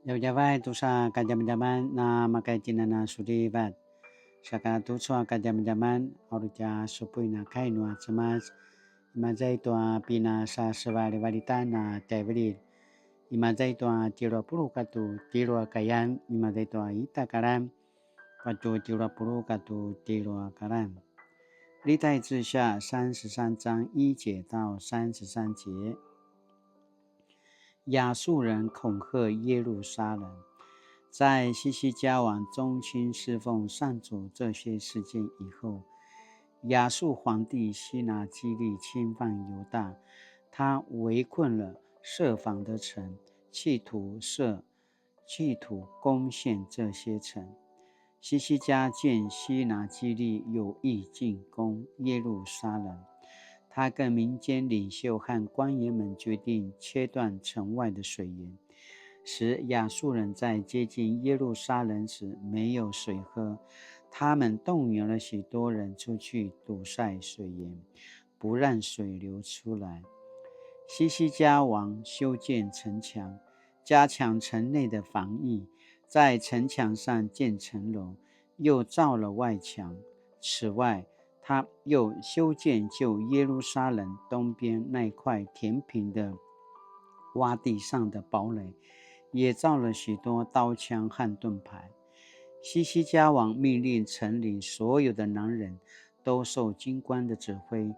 Jawab tusa kajam-jaman na makaitina na sulibat. Saka tusa kajam-jaman oruja supui na kainua cemas. Imazai tua pina sa sewali walita na tebrir. Imazai tua tiro puru katu tiro kayan. Imazai tua ita karam. Katu tiro puru katu tiro karam.历代志下33章1节到33节。亚述人恐吓耶路撒冷。在西西家王忠心侍奉上主这些事件以后，亚述皇帝西拿基立侵犯犹大，他围困了设防的城，企图攻陷这些城。西西家见西拿基立有意进攻耶路撒冷，他跟民间领袖和官员们决定切断城外的水源，使亚述人在接近耶路撒冷时没有水喝。他们动员了许多人出去堵塞水源，不让水流出来。西西家王修建城墙，加强城内的防御，在城墙上建城楼，又造了外墙。此外，他又修建旧耶路撒冷东边那块填平的洼地上的堡垒，也造了许多刀枪和盾牌。西西家王命令城里所有的男人都受军官的指挥，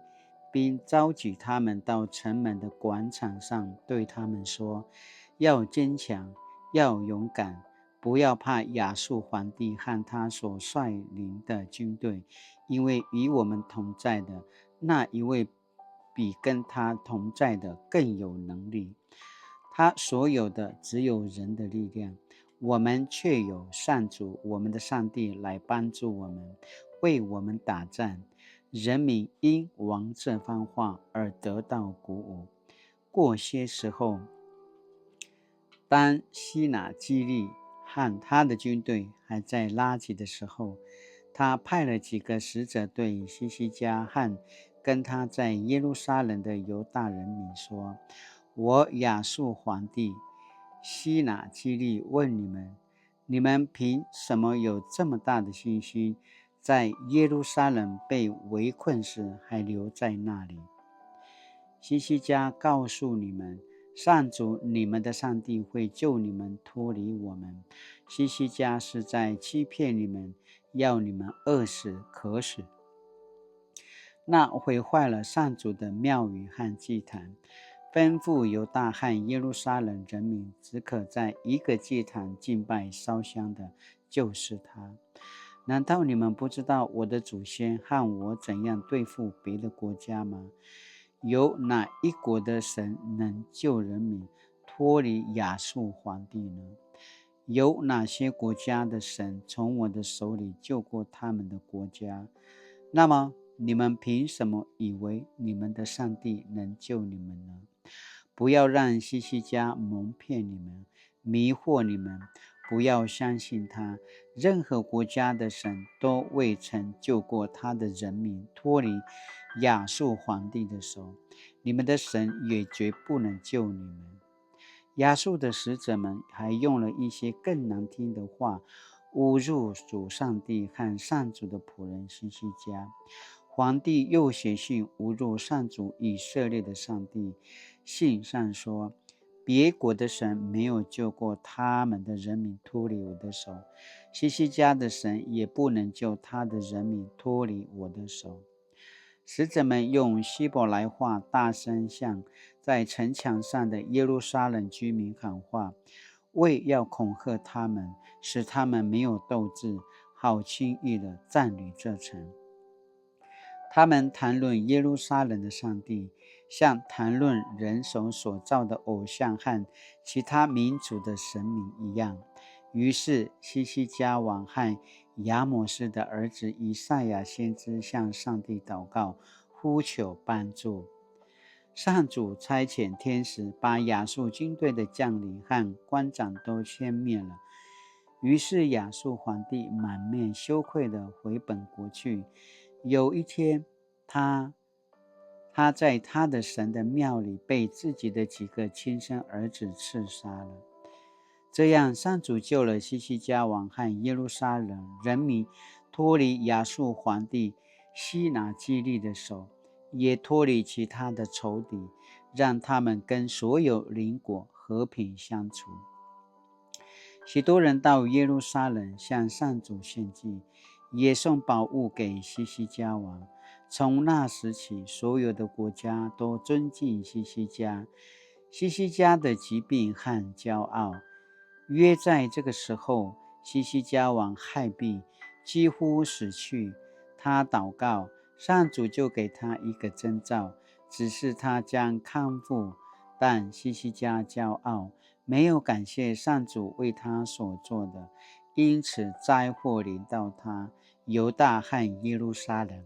并召集他们到城门的广场上，对他们说：要坚强，要勇敢，不要怕亚述皇帝和他所率领的军队，因为与我们同在的那一位比跟他同在的更有能力。他所有的只有人的力量，我们却有上主我们的上帝来帮助我们，为我们打仗。人民因王这番话而得到鼓舞。过些时候，当西拿基立和他的军队还在拉吉的时候，他派了几个使者对西西家和跟他在耶路撒冷的犹大人民说：我亚述皇帝西拿基立问你们，你们凭什么有这么大的信心，在耶路撒冷被围困时还留在那里？西西家告诉你们，上主你们的上帝会救你们脱离我们。西西家是在欺骗你们，要你们饿死渴死。那毁坏了上主的庙宇和祭坛，吩咐犹大和耶路撒冷人民只可在一个祭坛敬拜烧香的，就是他。难道你们不知道我的祖先和我怎样对付别的国家吗？有哪一国的神能救人民脱离亚述皇帝呢？有哪些国家的神从我的手里救过他们的国家？那么你们凭什么以为你们的上帝能救你们呢？不要让西西家蒙骗你们，迷惑你们，不要相信他。任何国家的神都未曾救过他的人民脱离亚述皇帝的手，你们的神也绝不能救你们。亚述的使者们还用了一些更难听的话，侮辱主上帝和上主的仆人西西家。皇帝又写信侮辱上主以色列的上帝，信上说：别国的神没有救过他们的人民脱离我的手，西西家的神也不能救他的人民脱离我的手。使者们用希伯来话大声向在城墙上的耶路撒冷居民喊话，为要恐吓他们，使他们没有斗志，好轻易地占领这城。他们谈论耶路撒冷的上帝，像谈论人手所造的偶像和其他民族的神明一样。于是西西家王和亚摩斯的儿子以赛亚先知向上帝祷告，呼求帮助。上主差遣天使把亚述军队的将领和官长都歼灭了。于是亚述皇帝满面羞愧地回本国去。有一天，他在他的神的庙里被自己的几个亲生儿子刺杀了。这样，上主救了西西家王和耶路撒冷人民脱离亚述皇帝西拿基立的手，也脱离其他的仇敌，让他们跟所有邻国和平相处。许多人到耶路撒冷向上主献祭，也送宝物给西西家王。从那时起，所有的国家都尊敬西西家。西西家的疾病和骄傲，约在这个时候，西西家王害病，几乎死去。他祷告，上主就给他一个征兆，指示他将康复。但西西家骄傲，没有感谢上主为他所做的，因此灾祸临到他、犹大和耶路撒冷。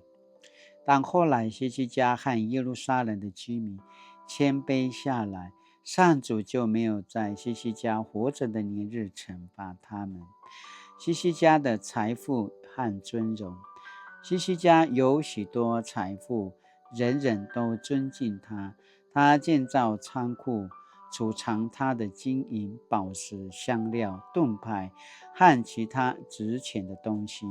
但后来西西家和耶路撒冷的居民谦卑下来，上主就没有在西西家活着的年日惩罚他们。西西家的财富和尊荣，西西家有许多财富，人人都尊敬他。他建造仓库，储藏他的金银、宝石、香料、盾牌和其他值钱的东西。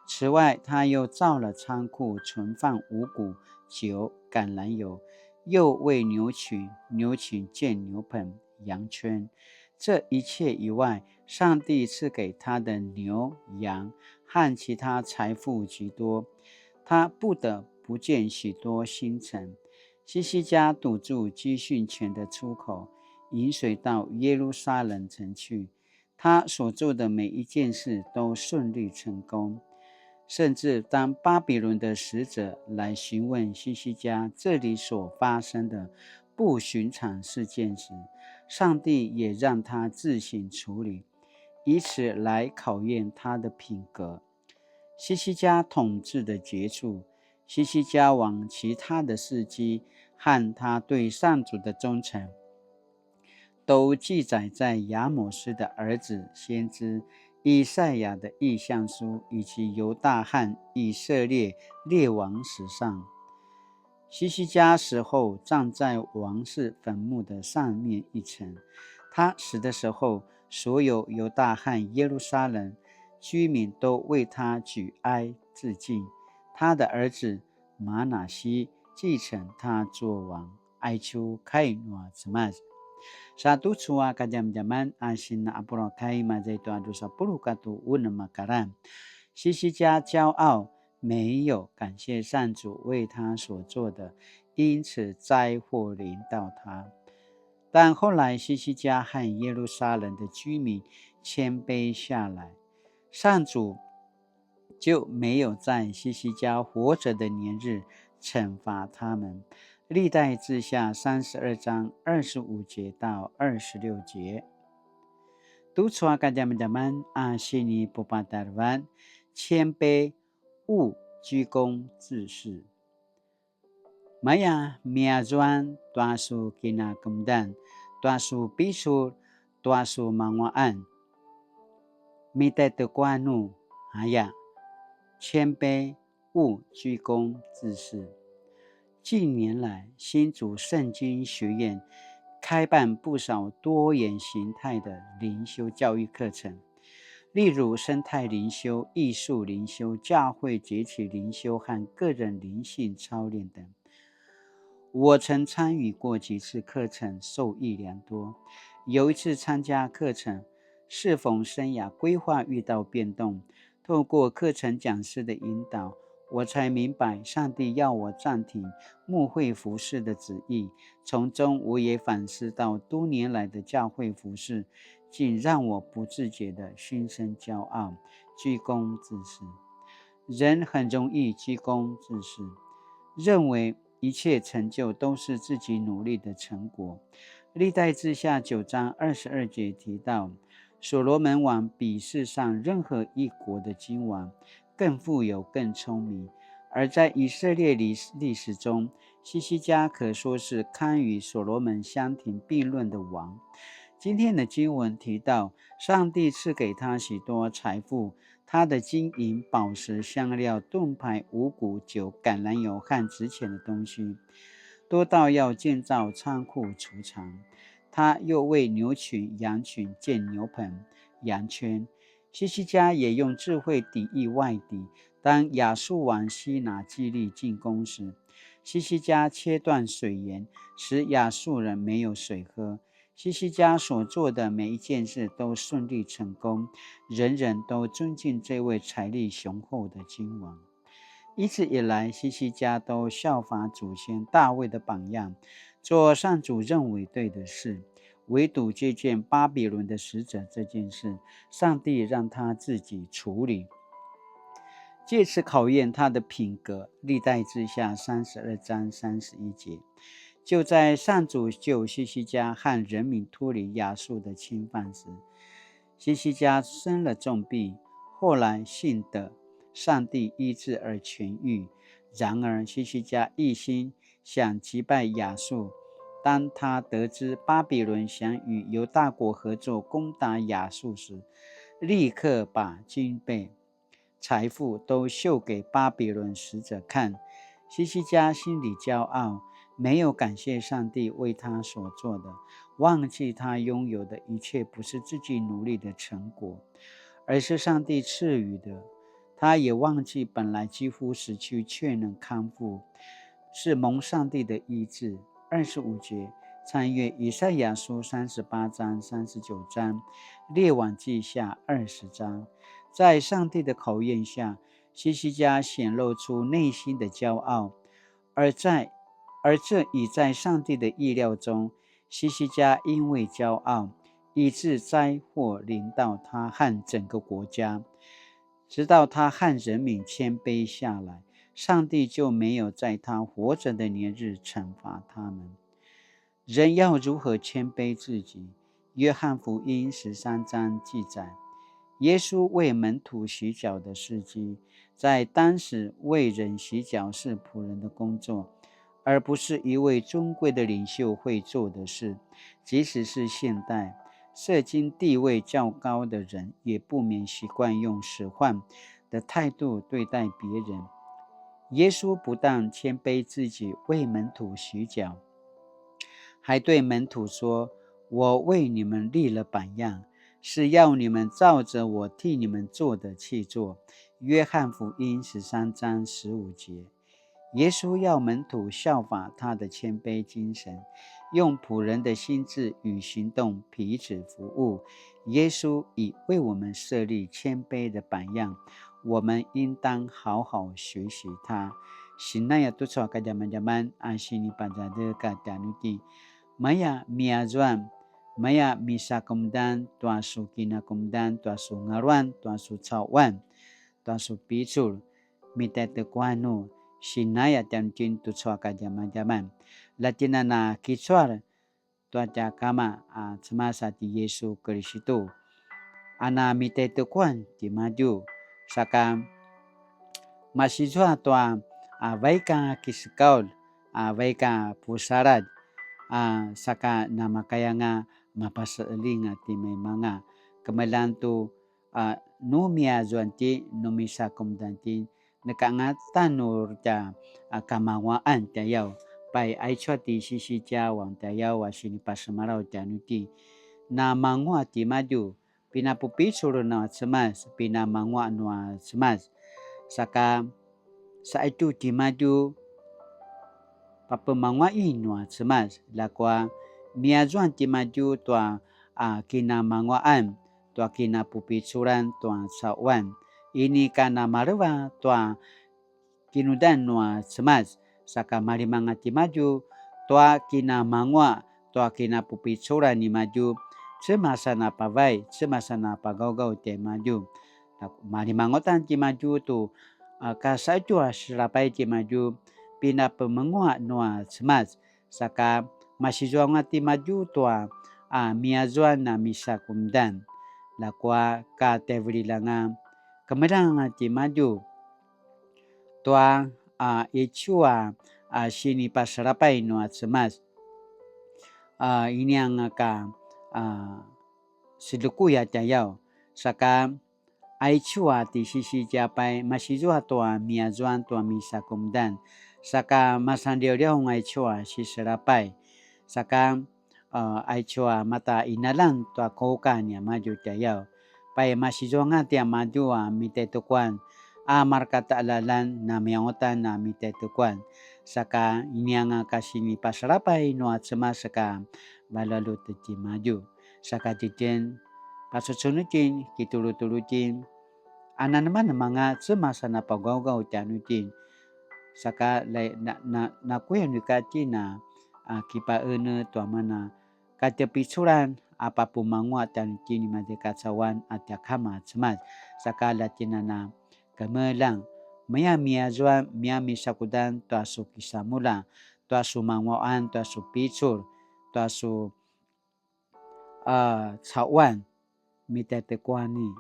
此外，他又造了仓库，存放五谷、酒、橄榄油，又为牛群建牛棚、羊圈。这一切以外，上帝赐给他的牛、羊和其他财富极多，他不得不建许多新城。西西家堵住基训泉的出口，引水到耶路撒冷城去。他所做的每一件事都顺利成功。甚至当巴比伦的使者来询问西西家这里所发生的不寻常事件时，上帝也让他自行处理，以此来考验他的品格。西西家统治的结束，西西家王其他的事迹和他对上主的忠诚，都记载在亚摩斯的儿子先知以赛亚的异象书以及犹大和以色列列王史上。西西家死后，葬在王室坟墓的上面一层。他死的时候，所有犹大和耶路撒冷居民都为他举哀致敬。他的儿子马拿西继承他做王。哀求开诺兹玛。Satu cua kajam jaman asin na apuro kai mazaitu adu sapulu katu una makaran。西西家骄傲，没有感谢上主为他所做的，因此灾祸临到他。但后来西西家和耶路撒冷的居民谦卑下来，上主就没有在西西家活着的年日惩罚他们。历代志下32章25节到26节。督促大家们西尼不巴达湾谦卑，勿居功自恃。Maya miazuan tuasu kina kemudian tuasu pisur tuasu mangwaan mita tekuanu haya 谦卑，勿居功自恃。近年来，新竹圣经学院开办不少多元形态的灵修教育课程，例如生态灵修、艺术灵修、教会节期灵修和个人灵性操练等。我曾参与过几次课程，受益良多。有一次参加课程，适逢生涯规划遇到变动，透过课程讲师的引导，我才明白上帝要我暂停牧会服事的旨意。从中我也反思到多年来的教会服事，竟让我不自觉地心生骄傲，居功自恃。人很容易居功自恃，认为一切成就都是自己努力的成果。历代志下9章22节提到，所罗门王比世上任何一国的君王更富有、更聪明。而在以色列历史中，西西家可说是堪与所罗门相提并论的王。今天的经文提到，上帝赐给他许多财富，他的金银、宝石、香料、盾牌、五谷、酒、橄榄油和值钱的东西，多到要建造仓库储藏。他又为牛群、羊群建牛棚、羊圈。希西家也用智慧抵御外敌。当亚述王西拿基立进攻时，希西家切断水源，使亚述人没有水喝。希西家所做的每一件事都顺利成功，人人都尊敬这位财力雄厚的君王。一直以来，希西家都效法祖先大卫的榜样，做上主认为对的事。唯独接见巴比伦的使者这件事，上帝让他自己处理，借此考验他的品格。历代志下32章31节。就在上主救希西家和人民脱离亚述的侵犯时，希西家生了重病，后来幸得上帝医治而痊愈。然而希西家一心想击败亚述，当他得知巴比伦想与犹大国合作攻打亚述时，立刻把军备、财富都秀给巴比伦使者看。希西家心里骄傲，没有感谢上帝为他所做的，忘记他拥有的一切不是自己努力的成果，而是上帝赐予的。他也忘记本来几乎死去却能康复，是蒙上帝的医治。25节，参阅以赛亚书38章、39章、列王记下20章。在上帝的考验下，希西家显露出内心的骄傲，而这已在上帝的意料中。希西家因为骄傲，以致灾祸临到他和整个国家。直到他和人民谦卑下来，上帝就没有在他活着的年日惩罚他们。人要如何谦卑自己？约翰福音13章记载，耶稣为门徒洗脚的事迹。在当时，为人洗脚是仆人的工作，而不是一位尊贵的领袖会做的事。即使是现代社经地位较高的人，也不免习惯用使唤的态度对待别人。耶稣不但谦卑自己为门徒洗脚，还对门徒说：我为你们立了榜样，是要你们照着我替你们做的去做。约翰福音13章15节。耶稣要门徒效法他的谦卑精神，用仆人的心志与行动彼此服务。耶稣已为我们设立谦卑的榜样，我们应当好好学习他。Sinaya tu soal ka zaman-zaman asini panjade ka danuti. Maya miazuan, maya misa kumdan, tua su kina kumdan, tua su ngaruan, tua su cawan, tua su picul, mita te kuanu. Sinaya danutin tu soal ka zaman-zaman. Latina na kisuar, tua jakama semasa di Yesus Kristus. Ana mita te kuan di maju. Saka mahasiswa tua baika kisikaul, baika pusarat, saka nama kaya nga mapasaaling at may kamalan tu numia zuanti numisa kumdanti nakangatan nur ta kamawaan tayaw pai ay chwati sisi jawang tayaw asini pasamaraw tanuti na mangwa ti madu pinapupitsuro na semas pinamangwa no semas saka sa itu ti madu papamangwai no semas lakwa miazuan ti madu tua kinamangwaan tua kinapupitsuran tua sawan ini kana marwa tua kinudan no semas saka marimanga ti madu tua kinamangwa tua kinapupitsuran ni madu semasa na pavai semasa na pagawgaw ti madu marimangotan ti madu tu kasa itu serapai ti maju pinapamangwa noa semas saka masizwanga ti maju tua miazuan na misa kumdan lakwa ka tevrilanga kameranga ti maju tua ichua sini pasarapai noa semas ini ang ka silukuya tayaw saka ai chua ti sisi japai masizwa tua miazuan tua misa kumdan saka masandiao ngai chua si serapai saka ai choa mata inalang tua koka nia maju tayau pai masizonga tia maju mite tukuan markata alalan na miangotan na mite tukuan saka inianga kasini pasarapai no atsema saka balalu teti maju saka titen pasusunutin kitulu-tulutin naman mga tsema sana pagawgaw tianutin saka na kuya nikati na kipaene tua mana katepisuran apa pumangwa tan kini madekatsawan at yakama tsemat sakala tinana kamelang maya miazwa miami sakudan tua su kisamula tua su mangwaan tua su picur tua su cawan mitetekwani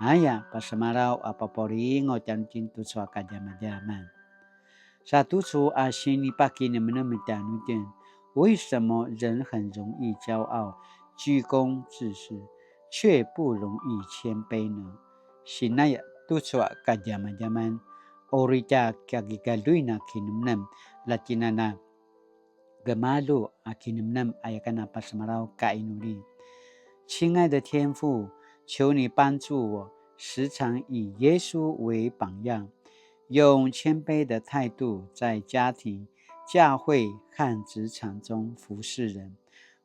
haya pasamarau apa poringo tan cintu suaka jama-jaman satu su心里把给你们那么点一点，为什么人很容易骄傲、居功自视，却不容易谦卑呢？心内都说个zaman orita kagigaluina kinumnam latinana gemalu akinumnam ayakana pasmarau kainuri。亲爱的天父，求你帮助我，时常以耶稣为榜样。用谦卑的态度在家庭、教会和职场中服侍人，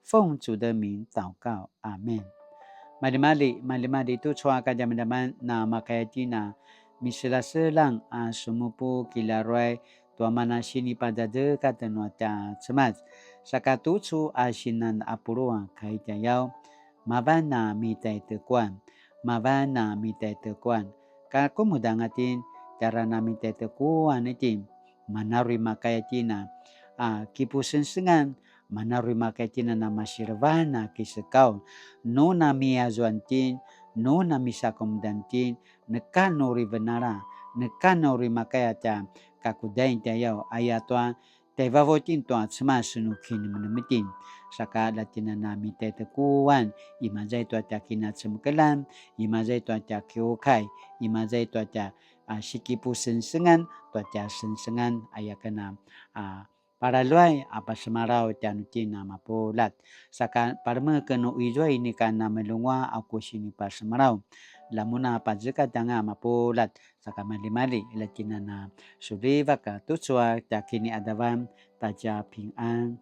奉主的名祷告，阿们。Mali-mali tu chua ka jaman-jaman na makayati na misila selang sumupu kilaroy tua mana sini pada de kata nuata cemas sakatuchu sinan apurua kaitayau mabana mitai tekuan ka kumudangatin cara nami tetekuan itin manarui makayatina kipusensengan manarui makayatina na masirvana kisekau no nami azuantin no nami sakomdantin nekano rivenara nekano rimakayata kakudain tayau ayatwa tevavotin tua semasunu kini menemitin saka latina nami tetekuan imazai tua takina semkelan imazai tua takiokai imazai tua sikipu sensengan tua sensengan ayakana para luai apa semarau tianutin nama polat saka parme keno ijoi ini kana melungwa aku sini pas semarau lamuna pazeka tanga mapolat saka mali-mali latina na suliva ka tutsua takini adawan taja ping an